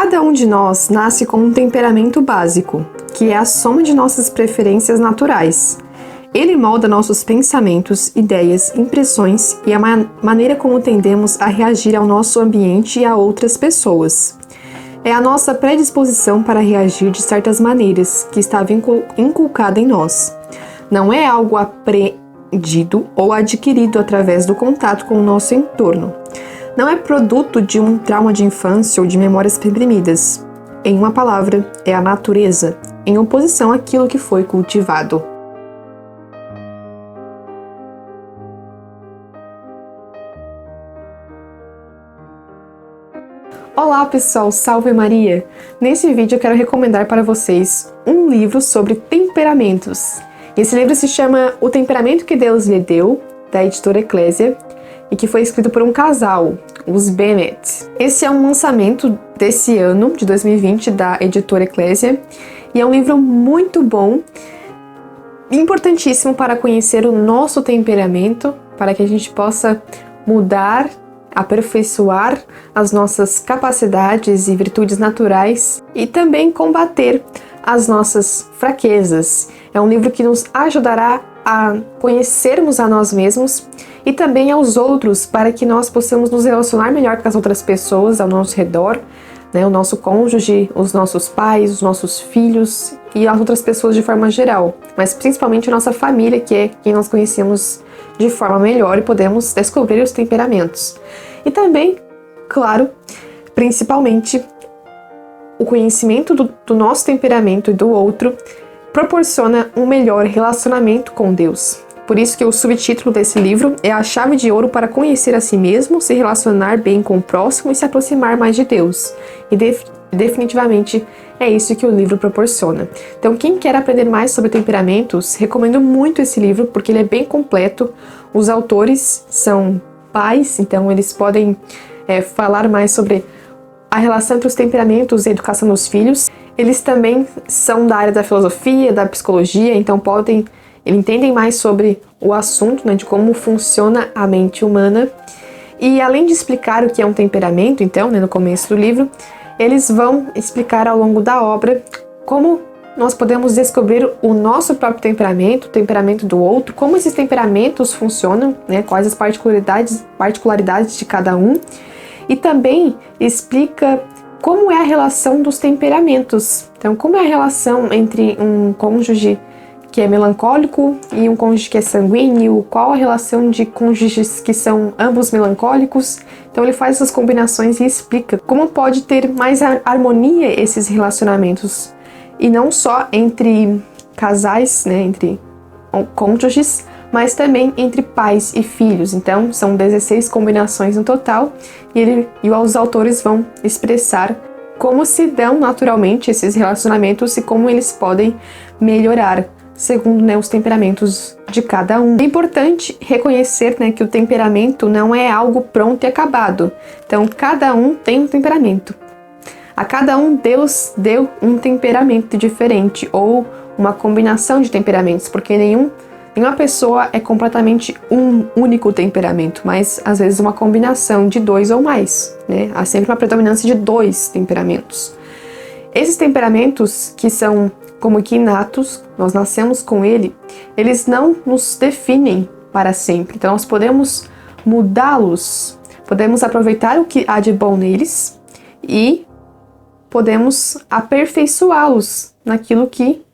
Cada um de nós nasce com um temperamento básico, que é a soma de nossas preferências naturais. Ele molda nossos pensamentos, ideias, impressões e a maneira como tendemos a reagir ao nosso ambiente e a outras pessoas. É a nossa predisposição para reagir de certas maneiras que estava inculcada em nós. Não é algo aprendido ou adquirido através do contato com o nosso entorno. Não é produto de um trauma de infância ou de memórias reprimidas. Em uma palavra, é a natureza, em oposição àquilo que foi cultivado. Olá pessoal, salve Maria! Nesse vídeo eu quero recomendar para vocês um livro sobre temperamentos. Esse livro se chama O Temperamento que Deus lhe Deu, da editora Eclésia, e que foi escrito por um casal, os Bennett. Esse é um lançamento desse ano, de 2020, da editora Eclésia, e é um livro muito bom, importantíssimo para conhecer o nosso temperamento, para que a gente possa mudar, aperfeiçoar as nossas capacidades e virtudes naturais e também combater as nossas fraquezas. É um livro que nos ajudará a conhecermos a nós mesmos e também aos outros, para que nós possamos nos relacionar melhor com as outras pessoas ao nosso redor, né? O nosso cônjuge, os nossos pais, os nossos filhos e as outras pessoas de forma geral, mas principalmente a nossa família, que é quem nós conhecemos de forma melhor e podemos descobrir os temperamentos. E também, claro, principalmente, o conhecimento do nosso temperamento e do outro proporciona um melhor relacionamento com Deus. Por isso que o subtítulo desse livro é a chave de ouro para conhecer a si mesmo, se relacionar bem com o próximo e se aproximar mais de Deus. E definitivamente é isso que o livro proporciona. Então, quem quer aprender mais sobre temperamentos, recomendo muito esse livro, porque ele é bem completo. Os autores são pais, então eles podem falar mais sobre a relação entre os temperamentos e a educação dos filhos. Eles também são da área da filosofia, da psicologia, então entendem mais sobre o assunto, né, de como funciona a mente humana. E além de explicar o que é um temperamento, então, né, no começo do livro, eles vão explicar ao longo da obra como nós podemos descobrir o nosso próprio temperamento, o temperamento do outro, como esses temperamentos funcionam, né, quais as particularidades de cada um. E também explica como é a relação dos temperamentos. Então, como é a relação entre um cônjuge que é melancólico e um cônjuge que é sanguíneo, qual a relação de cônjuges que são ambos melancólicos. Então ele faz essas combinações e explica como pode ter mais harmonia esses relacionamentos, e não só entre casais, né, entre cônjuges, mas também entre pais e filhos. Então são 16 combinações no total, e os autores vão expressar como se dão naturalmente esses relacionamentos e como eles podem melhorar segundo, né, os temperamentos de cada um. É importante reconhecer, né, que o temperamento não é algo pronto e acabado. Então, cada um tem um temperamento. A cada um Deus deu um temperamento diferente, ou uma combinação de temperamentos, porque nenhuma pessoa é completamente um único temperamento, mas às vezes uma combinação de dois ou mais, né? Há sempre uma predominância de dois temperamentos. Esses temperamentos, que são como que inatos, nós nascemos com eles não nos definem para sempre. Então nós podemos mudá-los, podemos aproveitar o que há de bom neles e podemos aperfeiçoá-los naquilo que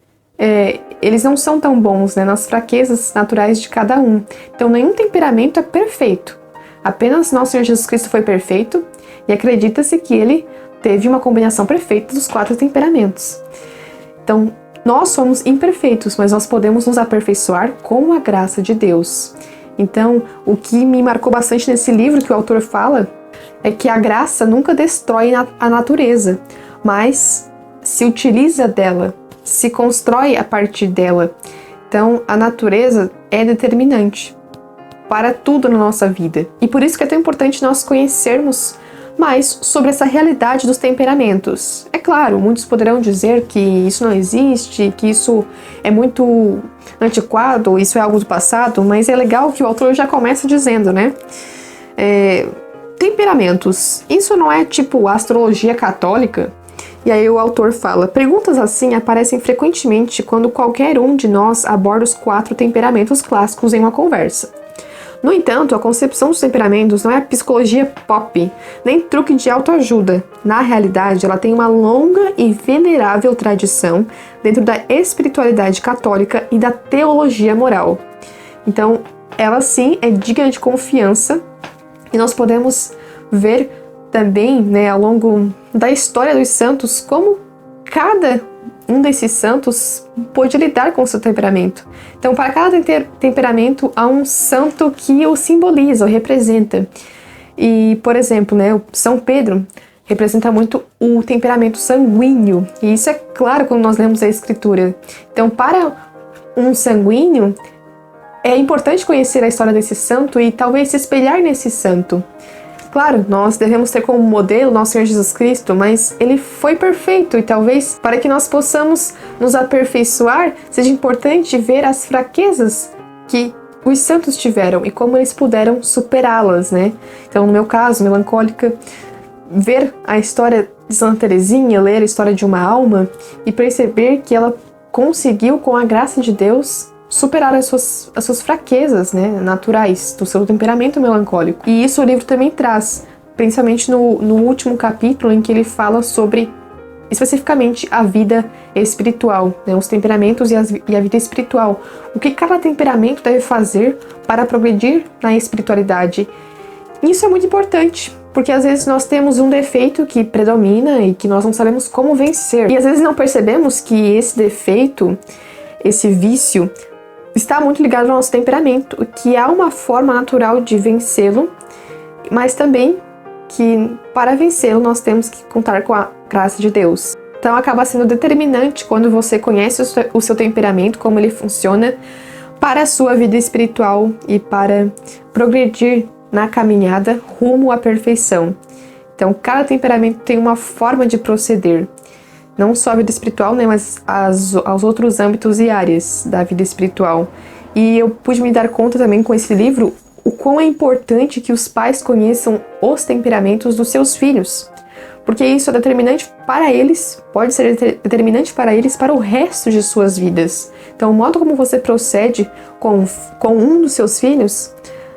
eles não são tão bons, né, nas fraquezas naturais de cada um. Então nenhum temperamento é perfeito. Apenas nosso Senhor Jesus Cristo foi perfeito, e acredita-se que ele teve uma combinação perfeita dos 4 temperamentos. Então, nós somos imperfeitos, mas nós podemos nos aperfeiçoar com a graça de Deus. Então, o que me marcou bastante nesse livro que o autor fala é que a graça nunca destrói a natureza, mas se utiliza dela, se constrói a partir dela. Então, a natureza é determinante para tudo na nossa vida. E por isso que é tão importante nós conhecermos mais sobre essa realidade dos temperamentos. É claro, muitos poderão dizer que isso não existe, que isso é muito antiquado, isso é algo do passado, mas é legal que o autor já começa dizendo, né? temperamentos, isso não é tipo astrologia católica? E aí o autor fala, perguntas assim aparecem frequentemente quando qualquer um de nós aborda os 4 temperamentos clássicos em uma conversa. No entanto, a concepção dos temperamentos não é psicologia pop, nem truque de autoajuda. Na realidade, ela tem uma longa e venerável tradição dentro da espiritualidade católica e da teologia moral. Então, ela sim é digna de confiança e nós podemos ver também, né, ao longo da história dos santos, como cada um desses santos pôde lidar com o seu temperamento. Então, para cada temperamento, há um santo que o simboliza, o representa. E, por exemplo, né, o São Pedro representa muito o temperamento sanguíneo. E isso é claro quando nós lemos a Escritura. Então, para um sanguíneo, é importante conhecer a história desse santo e talvez se espelhar nesse santo. Claro, nós devemos ter como modelo nosso Senhor Jesus Cristo, mas ele foi perfeito e talvez para que nós possamos nos aperfeiçoar, seja importante ver as fraquezas que os santos tiveram e como eles puderam superá-las, né? Então, no meu caso, melancólica, ver a história de Santa Teresinha, ler a história de uma alma e perceber que ela conseguiu, com a graça de Deus, superar as suas fraquezas, né, naturais, do seu temperamento melancólico. E isso o livro também traz, principalmente no último capítulo, em que ele fala sobre, especificamente, a vida espiritual, né, os temperamentos e a vida espiritual. O que cada temperamento deve fazer para progredir na espiritualidade. Isso é muito importante, porque às vezes nós temos um defeito que predomina e que nós não sabemos como vencer. E às vezes não percebemos que esse defeito, esse vício, está muito ligado ao nosso temperamento, que há uma forma natural de vencê-lo, mas também que para vencê-lo nós temos que contar com a graça de Deus. Então acaba sendo determinante quando você conhece o seu temperamento, como ele funciona, para a sua vida espiritual e para progredir na caminhada rumo à perfeição. Então cada temperamento tem uma forma de proceder. Não só a vida espiritual, né, mas aos outros âmbitos e áreas da vida espiritual. E eu pude me dar conta também com esse livro o quão é importante que os pais conheçam os temperamentos dos seus filhos. Porque isso é determinante para eles, pode ser determinante para eles para o resto de suas vidas. Então o modo como você procede com um dos seus filhos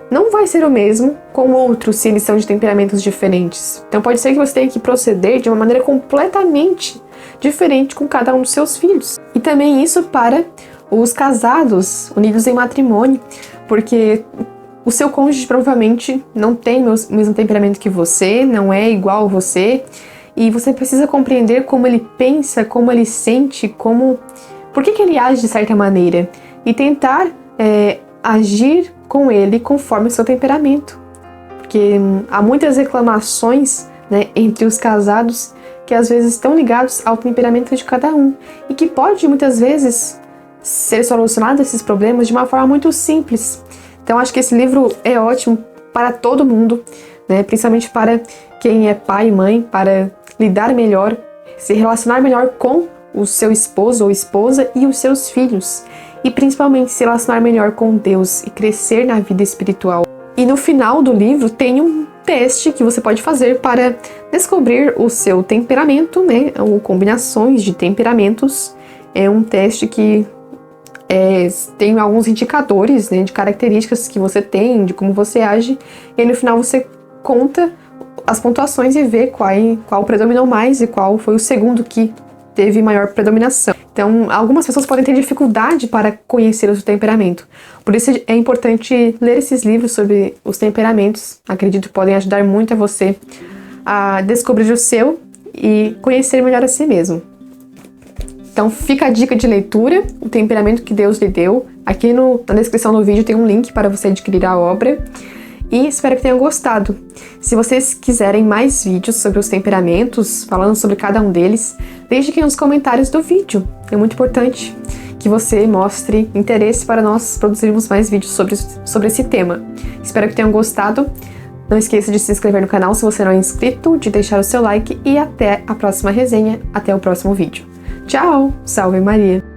não vai ser o mesmo com outros se eles são de temperamentos diferentes. Então pode ser que você tenha que proceder de uma maneira completamente diferente com cada um dos seus filhos. E também isso para os casados unidos em matrimônio, porque o seu cônjuge provavelmente não tem o mesmo temperamento que você, não é igual a você, e você precisa compreender como ele pensa, como ele sente, por que ele age de certa maneira, e tentar agir com ele conforme o seu temperamento. Porque há muitas reclamações, né, entre os casados que às vezes estão ligados ao temperamento de cada um e que pode muitas vezes ser solucionado esses problemas de uma forma muito simples. Então acho que esse livro é ótimo para todo mundo, né, principalmente para quem é pai e mãe, para lidar melhor, se relacionar melhor com o seu esposo ou esposa e os seus filhos. E principalmente se relacionar melhor com Deus e crescer na vida espiritual. E no final do livro tem um teste que você pode fazer para descobrir o seu temperamento, né? Ou combinações de temperamentos. É um teste que tem alguns indicadores, né, de características que você tem, de como você age. E aí no final você conta as pontuações e vê qual predominou mais e qual foi o segundo que teve maior predominação. Então, algumas pessoas podem ter dificuldade para conhecer o seu temperamento. Por isso é importante ler esses livros sobre os temperamentos. Acredito que podem ajudar muito a você a descobrir o seu e conhecer melhor a si mesmo. Então, fica a dica de leitura, o temperamento que Deus lhe deu. Aqui na descrição do vídeo tem um link para você adquirir a obra. E espero que tenham gostado. Se vocês quiserem mais vídeos sobre os temperamentos, falando sobre cada um deles, deixe aqui nos comentários do vídeo. É muito importante que você mostre interesse para nós produzirmos mais vídeos sobre esse tema. Espero que tenham gostado. Não esqueça de se inscrever no canal se você não é inscrito, de deixar o seu like e até a próxima resenha, até o próximo vídeo. Tchau! Salve Maria!